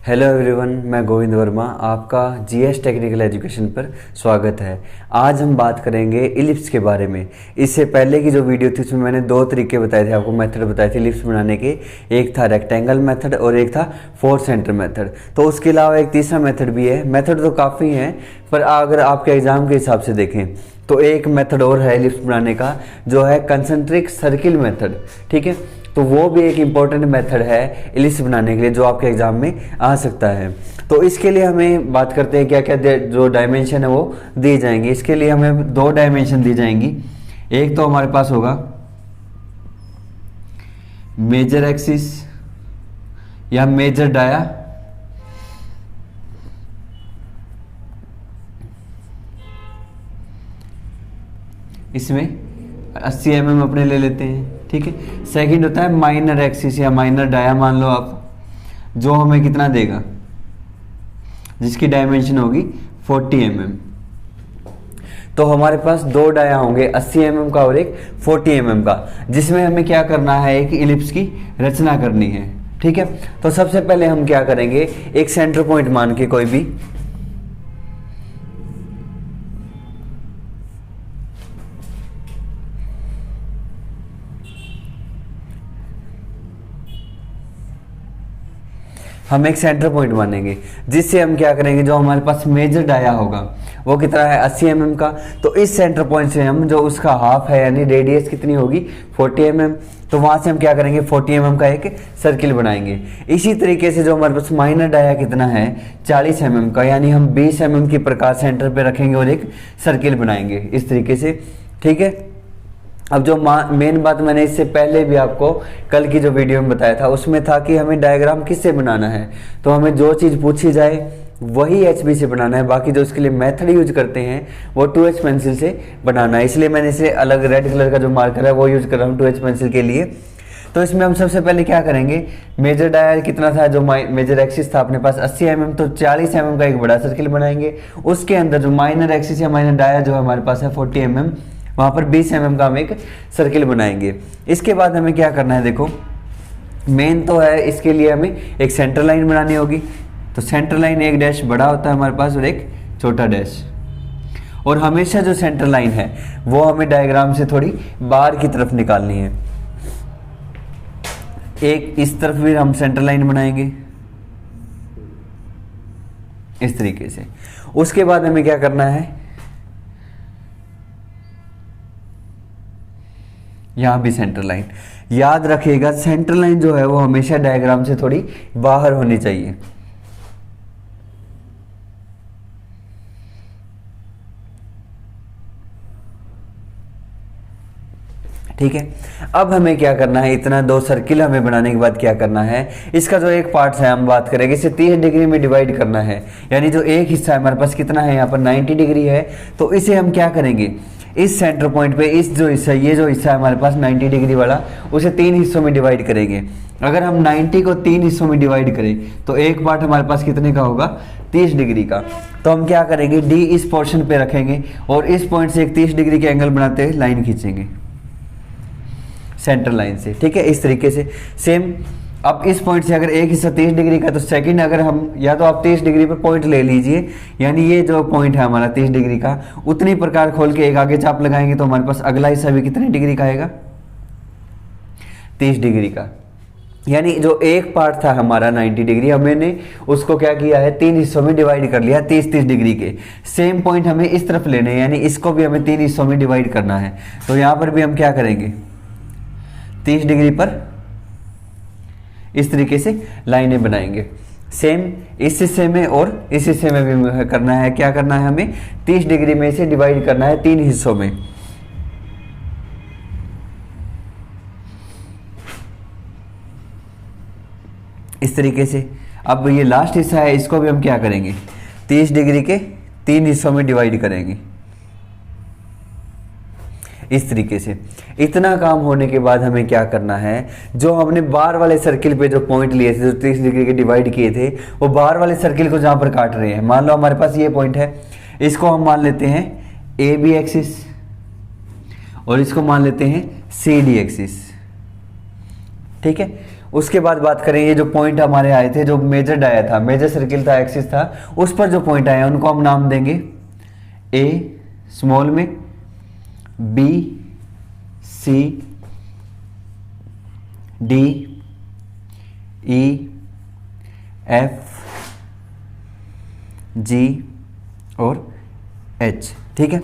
Hello everyone, मैं गोविंद वर्मा, आपका GS technical education पर स्वागत है। आज हम बात करेंगे इलिप्स के बारे में। इससे पहले की जो वीडियो थी उसमें मैंने दो तरीके बताए थे, आपको मेथड बताए थे इलिप्स बनाने के। एक था रेक्टेंगल मेथड और एक था 4 सेंटर मेथड। तो उसके अलावा एक तीसरा मेथड भी है। मेथड तो काफ़ी हैं, पर अगर आपके एग्ज़ाम के हिसाब से देखें तो एक मेथड और है इलिप्स बनाने का, जो है कंसेंट्रिक सर्किल मेथड। ठीक है, तो वो भी एक इम्पॉर्टेंट मेथड है इलिप्स बनाने के लिए, जो आपके एग्जाम में आ सकता है। तो इसके लिए हमें बात करते हैं क्या क्या जो डायमेंशन है वो दी जाएंगी। इसके लिए हमें दो डायमेंशन दी जाएंगी। एक तो हमारे पास होगा मेजर एक्सिस या मेजर डाया, इसमें 80 mm अपने ले लेते हैं। ठीक है, सेकंड होता है माइनर एक्सिस या माइनर डाया, मान लो आप, जो हमें कितना देगा, जिसकी डायमेंशन होगी 40 mm। तो हमारे पास दो डाया होंगे, 80 mm का और एक 40 mm का, जिसमें हमें क्या करना है, एक इलिप्स की रचना करनी है। ठीक है, तो सबसे पहले हम क्या करेंगे, एक सेंटर पॉइंट मान के कोई भी हम एक सेंटर पॉइंट मानेंगे, जिससे हम क्या करेंगे, जो हमारे पास मेजर डाया होगा वो कितना है, 80 mm का। तो इस सेंटर पॉइंट से हम जो उसका हाफ है, यानी रेडियस कितनी होगी, 40 mm, तो वहां से हम क्या करेंगे, 40 mm का एक सर्किल बनाएंगे। इसी तरीके से जो हमारे पास माइनर डाया कितना है, 40 mm का, यानी हम 20 mm की प्रकार सेंटर पे रखेंगे और एक सर्किल बनाएंगे इस तरीके से। ठीक है, अब जो मेन बात मैंने इससे पहले भी आपको कल की जो वीडियो में बताया था, उसमें था कि हमें डायग्राम किससे बनाना है। तो हमें जो चीज़ पूछी जाए वही HB से बनाना है, बाकी जो इसके लिए मेथड यूज करते हैं वो 2H पेंसिल से बनाना है। इसलिए मैंने इसे अलग रेड कलर का जो मार्कर है वो यूज कर रहा हूँ 2H पेंसिल के लिए। तो इसमें हम सबसे पहले क्या करेंगे, मेजर डाया कितना था, जो मेजर एक्सिस था अपने पास 80 mm, तो 40 mm का एक बड़ा सर्किल बनाएंगे। उसके अंदर जो माइनर एक्सिस या माइनर डाया जो हमारे पास है 40 mm, वहाँ पर 20 mm का हम एक सर्किल बनाएंगे। इसके बाद हमें क्या करना है, देखो मेन तो है, इसके लिए हमें एक सेंटर लाइन बनानी होगी। तो सेंटर लाइन एक डैश बड़ा होता है हमारे पास और एक छोटा डैश, और हमेशा जो सेंटर लाइन है वो हमें डायग्राम से थोड़ी बाहर की तरफ निकालनी है। एक इस तरफ भी हम सेंटर लाइन बनाएंगे इस तरीके से। उसके बाद हमें क्या करना है, यहां भी सेंटर लाइन। याद रखिएगा, सेंटर लाइन जो है वो हमेशा डायग्राम से थोड़ी बाहर होनी चाहिए। ठीक है, अब हमें क्या करना है, इतना दो सर्किल हमें बनाने के बाद क्या करना है, इसका जो एक पार्ट है हम बात करेंगे, इसे 30 डिग्री में डिवाइड करना है। यानी जो एक हिस्सा है हमारे पास कितना है, यहाँ पर 90 डिग्री है। तो इसे हम क्या करेंगे, इस सेंटर पॉइंट पे इस जो हिस्सा, ये जो हिस्सा है हमारे पास 90 डिग्री वाला, उसे 3 हिस्सों में डिवाइड करेंगे। अगर हम 90 को 3 हिस्सों में डिवाइड करें तो एक पार्ट हमारे पास कितने का होगा, 30 डिग्री का। तो हम क्या करेंगे, D इस पोर्शन पे रखेंगे और इस पॉइंट से एक 30 डिग्री के एंगल बनाते हुए लाइन खींचेंगे सेंटर लाइन से। ठीक है, इस तरीके से सेम। अब इस पॉइंट से अगर एक हिस्सा 30 डिग्री का, तो सेकंड अगर हम, या तो आप 30 डिग्री पे पॉइंट ले लीजिए, यानी ये जो पॉइंट है हमारा 30 डिग्री का, उतनी प्रकार खोल के एक आगे चाप लगाएंगे तो हमारे पास अगला हिस्सा भी कितने डिग्री का आएगा, 30 डिग्री का। यानी जो एक पार्ट था हमारा 90 डिग्री, हमने उसको क्या किया है, 3 हिस्सों में डिवाइड कर लिया 30-30 डिग्री के। सेम पॉइंट हमें इस तरफ लेने हैं, यानी इसको भी हमें 3 हिस्सों में डिवाइड करना है। तो यहाँ पर भी हम क्या करेंगे, 30 डिग्री पर इस तरीके से लाइनें बनाएंगे। सेम इस हिस्से में और इस हिस्से में भी करना है। क्या करना है, हमें 30 डिग्री में से डिवाइड करना है 3 हिस्सों में। इस तरीके से। अब ये लास्ट हिस्सा है, इसको भी हम क्या करेंगे, 30 डिग्री के 3 हिस्सों में डिवाइड करेंगे इस तरीके से। इतना काम होने के बाद हमें क्या करना है, जो हमने बाहर वाले सर्किल पे जो पॉइंट लिए थे, जो 30 डिग्री के डिवाइड किए थे, वो बाहर वाले सर्किल को जहां पर काट रहे हैं, मान लो हमारे पास ये पॉइंट है, इसको हम मान लेते हैं AB एक्सिस और इसको मान लेते हैं CD एक्सिस। ठीक है, उसके बाद बात करें ये जो पॉइंट हमारे आए थे, जो मेजर डाया था, मेजर सर्किल था, एक्सिस था, उस पर जो पॉइंट आए हैं उनको हम नाम देंगे ए स्मॉल में, बी, सी, डी, ई, एफ, जी और एच। ठीक है,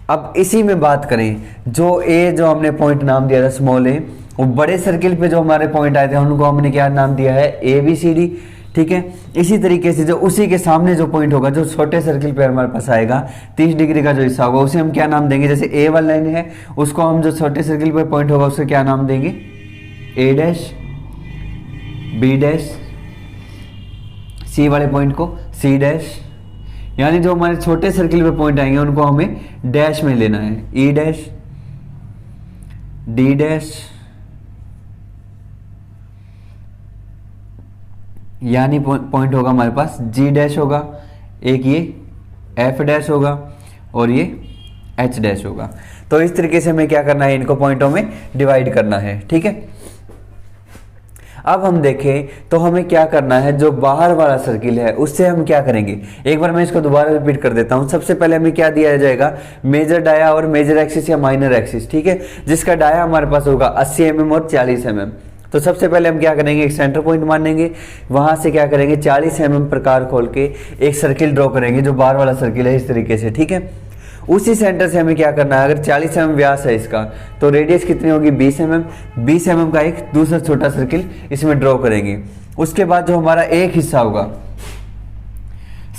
अब इसी में बात करें, जो ए जो हमने पॉइंट नाम दिया था स्मॉल ए, वो बड़े सर्किल पे जो हमारे पॉइंट आए थे उनको हमने क्या नाम दिया है, ए बी सी डी। ठीक है, इसी तरीके से जो उसी के सामने जो पॉइंट होगा, जो छोटे सर्किल पे हमारे पास आएगा 30 डिग्री का जो हिस्सा होगा, उसे हम क्या नाम देंगे, जैसे ए वाली लाइन है उसको हम जो छोटे सर्किल पे पॉइंट होगा उसे क्या नाम देंगे, ए डैश, बी डैश, सी वाले पॉइंट को सी डैश, यानी जो हमारे छोटे सर्किल पे पॉइंट आएंगे उनको हमें डैश में लेना है, ई डैश, डी डैश, यानी पॉइंट होगा हमारे पास जी डैश होगा, एक ये एफ डैश होगा और ये एच डैश होगा। तो इस तरीके से हमें क्या करना है, इनको पॉइंटों में डिवाइड करना है। ठीक है, अब हम देखें तो हमें क्या करना है, जो बाहर वाला सर्किल है उससे हम क्या करेंगे, एक बार मैं इसको दोबारा रिपीट कर देता हूं। सबसे पहले हमें क्या दिया जाएगा, मेजर डाया और मेजर एक्सिस या माइनर एक्सिस। ठीक है, जिसका डाया हमारे पास होगा 80 mm और 40 mm। तो सबसे पहले हम क्या करेंगे, एक सेंटर पॉइंट मानेंगे, वहां से क्या करेंगे 40 mm प्रकार खोल के एक सर्किल ड्रॉ करेंगे, जो बाहर वाला सर्किल है इस तरीके से। ठीक है, उसी सेंटर से हमें क्या करना है, अगर 40 mm व्यास है इसका तो रेडियस कितनी होगी 20 mm। 20 mm का एक दूसरा छोटा सर्किल इसमें ड्रॉ करेंगे। उसके बाद जो हमारा एक हिस्सा होगा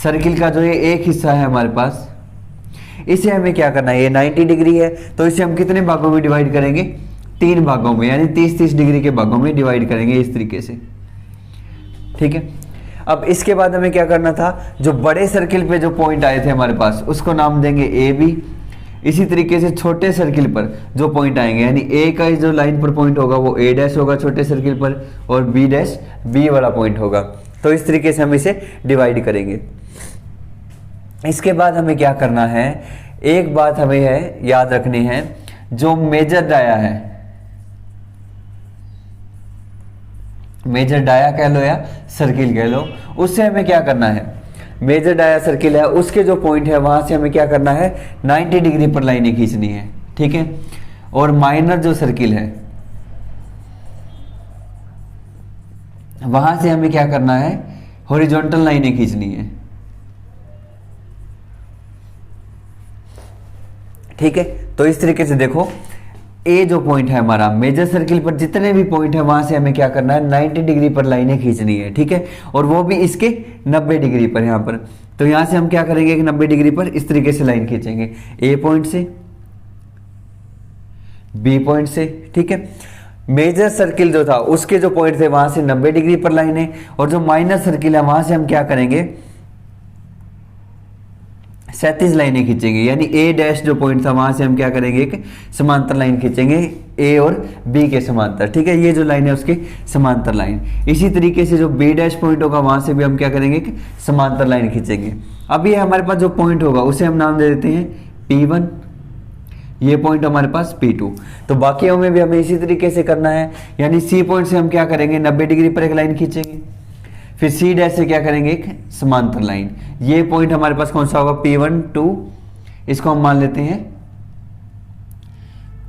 सर्किल का, जो ये एक हिस्सा है हमारे पास, इसे हमें क्या करना है, ये 90 डिग्री है तो इसे हम कितने भागों में डिवाइड करेंगे, 3 भागों में, यानी 30-30 डिग्री के भागों में डिवाइड करेंगे इस तरीके से। ठीक है, अब इसके बाद हमें क्या करना था, जो बड़े सर्किल पे जो पॉइंट आए थे हमारे पास उसको नाम देंगे ए बी। इसी तरीके से छोटे सर्किल पर जो पॉइंट आएंगे, यानी ए का जो लाइन पर पॉइंट होगा वो ए डैश होगा छोटे सर्किल पर, और बी डैश बी वाला पॉइंट होगा। तो इस तरीके से हम इसे डिवाइड करेंगे। इसके बाद हमें क्या करना है, एक बात हमें है याद रखनी है, जो मेजर डाया है, मेजर डाया कह लो या सर्किल कह लो, उससे हमें क्या करना है, मेजर डाया सर्किल है उसके जो पॉइंट है वहां से हमें क्या करना है, 90 डिग्री पर लाइनें खींचनी है। ठीक है, और माइनर जो सर्किल है वहां से हमें क्या करना है, हॉरिजॉन्टल लाइनें खींचनी है। ठीक है, तो इस तरीके से देखो, ए जो पॉइंट है हमारा मेजर सर्किल पर, जितने भी पॉइंट है वहां से हमें क्या करना है, 90 डिग्री पर लाइनें खींचनी है। ठीक है, और वो भी इसके 90 डिग्री पर यहाँ पर। तो यहां से हम क्या करेंगे, 90 डिग्री पर इस तरीके से लाइन खींचेंगे, ए पॉइंट से, बी पॉइंट से। ठीक है, मेजर सर्किल जो था उसके जो पॉइंट थे वहां से 90 डिग्री पर लाइन है, और जो माइनर सर्किल है वहां से हम क्या करेंगे, 37 लाइनें खींचेंगे, यानी ए डैश जो पॉइंट था वहां से हम क्या करेंगे, एक समांतर लाइन खींचेंगे ए और बी के समांतर। ठीक है, ये जो लाइन है उसके समांतर लाइन। इसी तरीके से जो बी डैश पॉइंट होगा वहां से भी हम क्या करेंगे, एक समांतर लाइन खींचेंगे। अब ये हमारे पास जो पॉइंट होगा उसे हम नाम दे देते हैं P1, ये पॉइंट हमारे पास P2। तो बाकियों में भी हमें इसी तरीके से करना है, यानी सी पॉइंट से हम क्या करेंगे, 90 डिग्री पर एक लाइन खींचेंगे, फिर सी डैश से क्या करेंगे, एक समांतर लाइन। ये पॉइंट हमारे पास कौन सा होगा, P1 2, इसको हम मान लेते हैं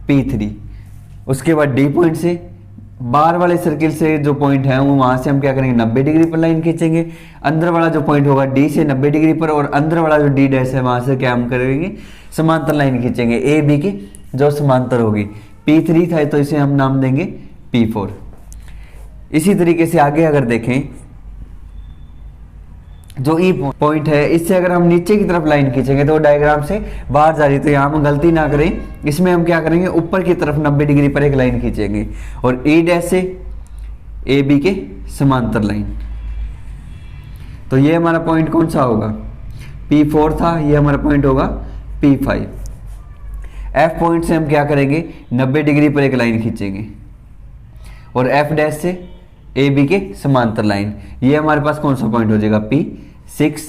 P3। उसके बाद डी पॉइंट से, बाहर वाले सर्किल से जो पॉइंट है वो वहां से हम क्या करेंगे, 90 डिग्री पर लाइन खींचेंगे। अंदर वाला जो पॉइंट होगा डी से 90 डिग्री पर, और अंदर वाला जो डी डैश है वहां से क्या हम करेंगे, समांतर लाइन खींचेंगे ए बी की जो समांतर होगी। P3 था तो इसे हम नाम देंगे P4। इसी तरीके से आगे अगर देखें, जो ई पॉइंट है इससे अगर हम नीचे की तरफ लाइन खींचेंगे तो डायग्राम से बाहर जा रही है, तो यहाँ हम गलती ना करें, इसमें हम क्या करेंगे, ऊपर की तरफ 90 डिग्री पर एक लाइन खींचेंगे, और ई डैश से ए बी के समांतर लाइन। तो ये हमारा पॉइंट कौन सा होगा, P4 था, ये हमारा पॉइंट होगा P5। एफ पॉइंट से हम क्या करेंगे, 90 डिग्री पर एक लाइन खींचेंगे, और एफ डैश से ए बी के समांतर लाइन। ये हमारे पास कौन सा पॉइंट हो जाएगा, P6।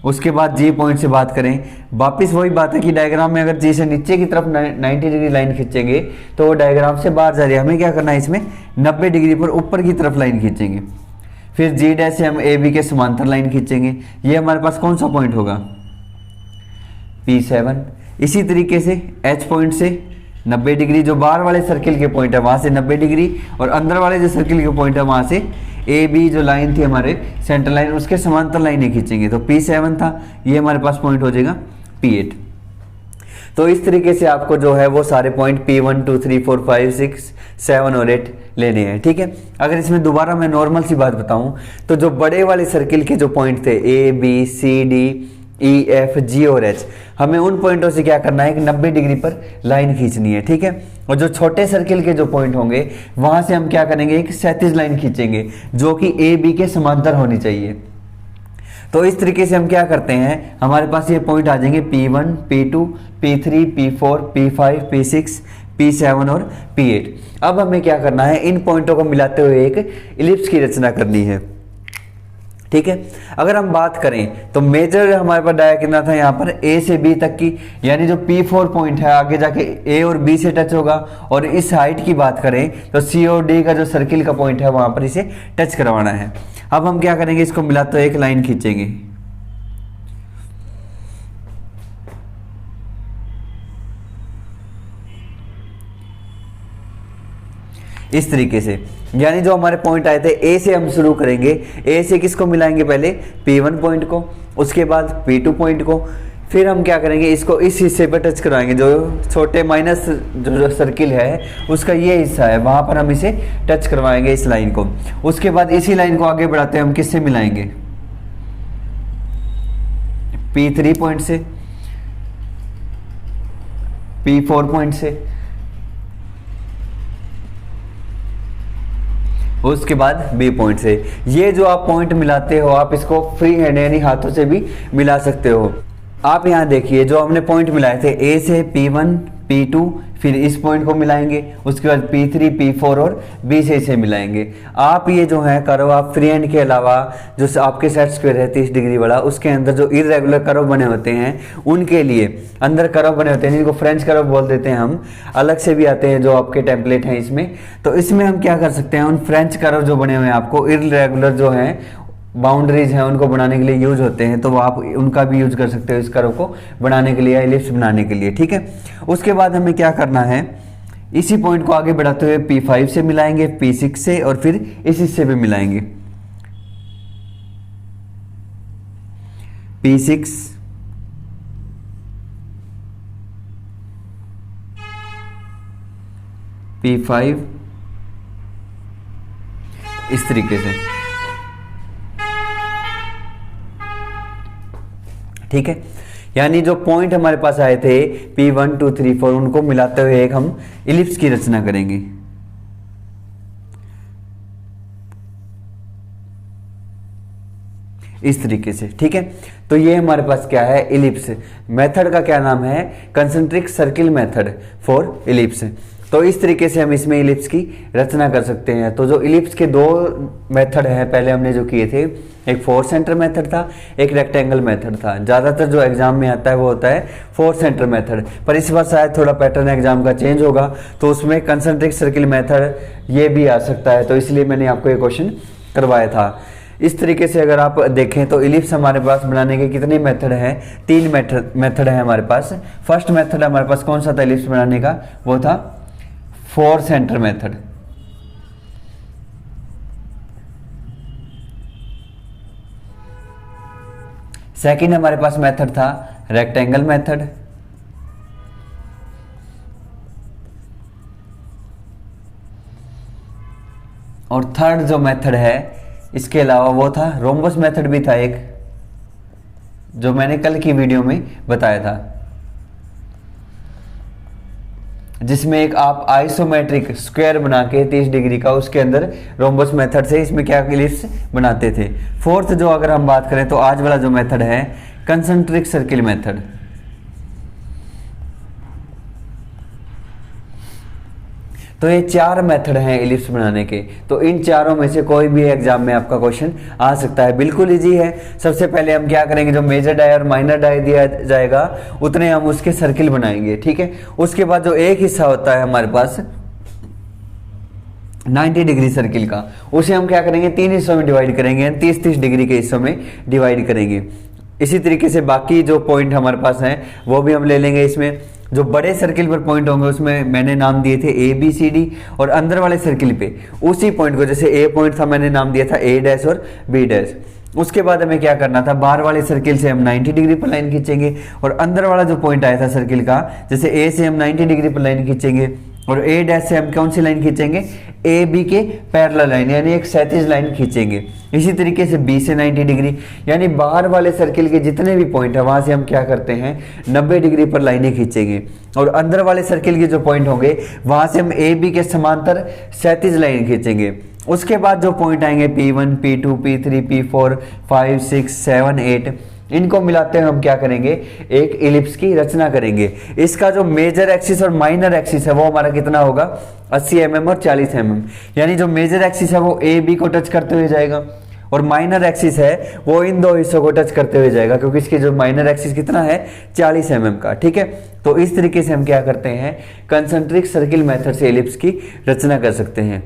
उसके बाद जी पॉइंट से बात करें, वापस वही बात है कि डायग्राम में अगर जी से नीचे की तरफ 90 डिग्री लाइन खींचेंगे तो वो डायग्राम से बाहर जा रही है। हमें क्या करना है, इसमें 90 डिग्री पर ऊपर की तरफ लाइन खींचेंगे। फिर जी डैश से हम ए बी के समांतर लाइन खींचेंगे। ये हमारे पास कौन सा पॉइंट होगा, P7। इसी तरीके से एच पॉइंट से 90 डिग्री, जो बाहर वाले सर्किल के पॉइंट है वहाँ से 90 डिग्री, और अंदर वाले जो सर्किल के पॉइंट है वहाँ से ए बी जो लाइन थी हमारे सेंटर लाइन, उसके समांतर लाइनें खींचेंगे। तो P7 था, ये हमारे पास पॉइंट हो जाएगा P8। तो इस तरीके से आपको जो है वो सारे पॉइंट P1 2 3 4 5 6 7 और 8 लेने हैं, ठीक है। अगर इसमें दोबारा मैं नॉर्मल सी बात बताऊं तो जो बड़े वाले सर्किल के जो पॉइंट थे A B C D E F G और H, हमें उन पॉइंटों से क्या करना है कि 90 डिग्री पर लाइन खींचनी है, ठीक है। और जो छोटे सर्किल के जो पॉइंट होंगे वहां से हम क्या करेंगे, एक क्षैतिज लाइन खींचेंगे जो कि ए बी के समांतर होनी चाहिए। तो इस तरीके से हम क्या करते हैं, हमारे पास ये पॉइंट आ जाएंगे P1 P2 P3 P4 P5 P6 P7 और P8। अब हमें क्या करना है, इन पॉइंटों को मिलाते हुए एक इलिप्स की रचना करनी है, ठीक है। अगर हम बात करें तो मेजर हमारे पास डाया कितना था यहाँ पर, ए से बी तक की, यानी जो P4 पॉइंट है आगे जाके ए और बी से टच होगा। और इस हाइट की बात करें तो सी और डी का जो सर्किल का पॉइंट है वहां पर इसे टच करवाना है। अब हम क्या करेंगे, इसको मिलाते हुए एक लाइन खींचेंगे। इस तरीके से, यानी जो हमारे पॉइंट आए थे ए से हम शुरू करेंगे। ए से किसको मिलाएंगे, पहले P1 पॉइंट को, उसके बाद P2 पॉइंट को, फिर हम क्या करेंगे, इसको इस हिस्से पर टच करवाएंगे। जो छोटे माइनस जो सर्किल है उसका ये हिस्सा है, वहां पर हम इसे टच करवाएंगे इस लाइन को। उसके बाद इसी लाइन को आगे बढ़ाते हैं, हम किससे मिलाएंगे, P3 पॉइंट से, P4 पॉइंट से, उसके बाद बी पॉइंट से। ये जो आप पॉइंट मिलाते हो आप इसको फ्री हैंड यानी हाथों से भी मिला सकते हो। आप यहाँ देखिए जो हमने पॉइंट मिलाए थे, ए से P1 P2, फिर इस पॉइंट को मिलाएंगे, उसके बाद P3 P4 और बी से इसे मिलाएंगे। आप ये जो है कर्व आप फ्री हैंड के अलावा जो आपके सेट स्क्वायर है 30 डिग्री वाला, उसके अंदर जो इरेगुलर कर्व बने होते हैं उनके लिए अंदर कर्व बने होते हैं जिनको फ्रेंच कर्व बोल देते हैं हम, अलग से भी आते हैं जो आपके टेम्पलेट हैं इसमें। तो इसमें हम क्या कर सकते हैं, उन फ्रेंच कर्व जो बने हुए हैं आपको इरेगुलर जो हैं बाउंड्रीज हैं उनको बनाने के लिए यूज होते हैं, तो आप उनका भी यूज कर सकते हो इस कर्व को बनाने के लिए, इलिप्स बनाने के लिए, ठीक है। उसके बाद हमें क्या करना है, इसी पॉइंट को आगे बढ़ाते हुए P5 से मिलाएंगे, P6 से, और फिर इस हिस्से पे मिलाएंगे P6 P5 इस तरीके से, ठीक है। यानी जो पॉइंट हमारे पास आए थे P1 2 3 4 उनको मिलाते हुए एक हम इलिप्स की रचना करेंगे। इस तरीके से, ठीक है। तो ये हमारे पास क्या है, इलिप्स। मेथड का क्या नाम है, concentric circle method for ellipse. तो इस तरीके से हम इसमें इलिप्स की रचना कर सकते हैं। तो जो इलिप्स के दो मेथड हैं पहले हमने जो किए थे, एक 4 सेंटर मेथड था, एक रेक्टेंगल मेथड था। ज़्यादातर जो एग्जाम में आता है वो होता है 4 सेंटर मेथड, पर इस बार शायद थोड़ा पैटर्न एग्जाम का चेंज होगा तो उसमें कंसेंट्रिक सर्किल मेथड ये भी आ सकता है, तो इसलिए मैंने आपको ये क्वेश्चन करवाया था। इस तरीके से अगर आप देखें तो इलिप्स हमारे पास बनाने के कितने मेथड हैं, 3 मेथड है हमारे पास। फर्स्ट मेथड हमारे पास कौन सा था इलिप्स बनाने का, वो था 4 सेंटर मेथड। सेकंड हमारे पास मेथड था रेक्टेंगल मेथड। और थर्ड जो मेथड है इसके अलावा वो था रोम्बस मेथड भी था एक, जो मैंने कल की वीडियो में बताया था, जिसमें एक आप आइसोमेट्रिक स्क्वायर बना के 30 डिग्री का उसके अंदर रोम्बस मेथड से इसमें क्या इलिप्स बनाते थे। फोर्थ जो अगर हम बात करें तो आज वाला जो मेथड है कंसेंट्रिक सर्किल मेथड। तो ये 4 मेथड हैं एलिप्स बनाने के। तो इन चारों में से कोई भी एग्जाम में आपका क्वेश्चन आ सकता है, बिल्कुल इजी है। सबसे पहले हम क्या करेंगे, जो मेजर डाई और माइनर डाई दिया जाएगा उतने हम उसके सर्किल बनाएंगे, ठीक है। उसके बाद जो एक हिस्सा होता है हमारे पास 90 डिग्री सर्किल का, उसे हम क्या करेंगे 3 हिस्सों में डिवाइड करेंगे, 30-30 डिग्री के हिस्सों में डिवाइड करेंगे। इसी तरीके से बाकी जो पॉइंट हमारे पास हैं वो भी हम ले लेंगे। इसमें जो बड़े सर्किल पर पॉइंट होंगे उसमें मैंने नाम दिए थे ए बी सी डी, और अंदर वाले सर्किल पे उसी पॉइंट को, जैसे ए पॉइंट था मैंने नाम दिया था ए डैश और बी डैश। उसके बाद हमें क्या करना था, बाहर वाले सर्किल से हम 90 डिग्री पर लाइन खींचेंगे, और अंदर वाला जो पॉइंट आया था सर्किल का, जैसे ए से हम 90 डिग्री पर लाइन खींचेंगे, और ए डैश से हम कौन सी लाइन खींचेंगे, ए बी के पैरेलल लाइन, यानी एक क्षैतिज लाइन खींचेंगे। इसी तरीके से बी से 90 डिग्री, यानी बाहर वाले सर्किल के जितने भी पॉइंट है वहां से हम क्या करते हैं 90 डिग्री पर लाइनें खींचेंगे, और अंदर वाले सर्किल के जो पॉइंट होंगे वहां से हम ए बी के समांतर क्षैतिज लाइन खींचेंगे। उसके बाद जो पॉइंट आएंगे P1, P2, P3, P4, 5, 6, 7, 8, इनको मिलाते हैं हम क्या करेंगे, एक इलिप्स की रचना करेंगे। इसका जो मेजर एक्सिस और माइनर एक्सिस है वो हमारा कितना होगा, 80 mm और 40 mm, यानी जो मेजर एक्सिस है वो ए बी को टच करते हुए जाएगा, और माइनर एक्सिस है वो इन दो हिस्सों को टच करते हुए जाएगा, क्योंकि इसकी जो माइनर एक्सिस कितना है 40 mm का, ठीक है। तो इस तरीके से हम क्या करते हैं, कंसेंट्रिक सर्किल मेथड से इलिप्स की रचना कर सकते हैं।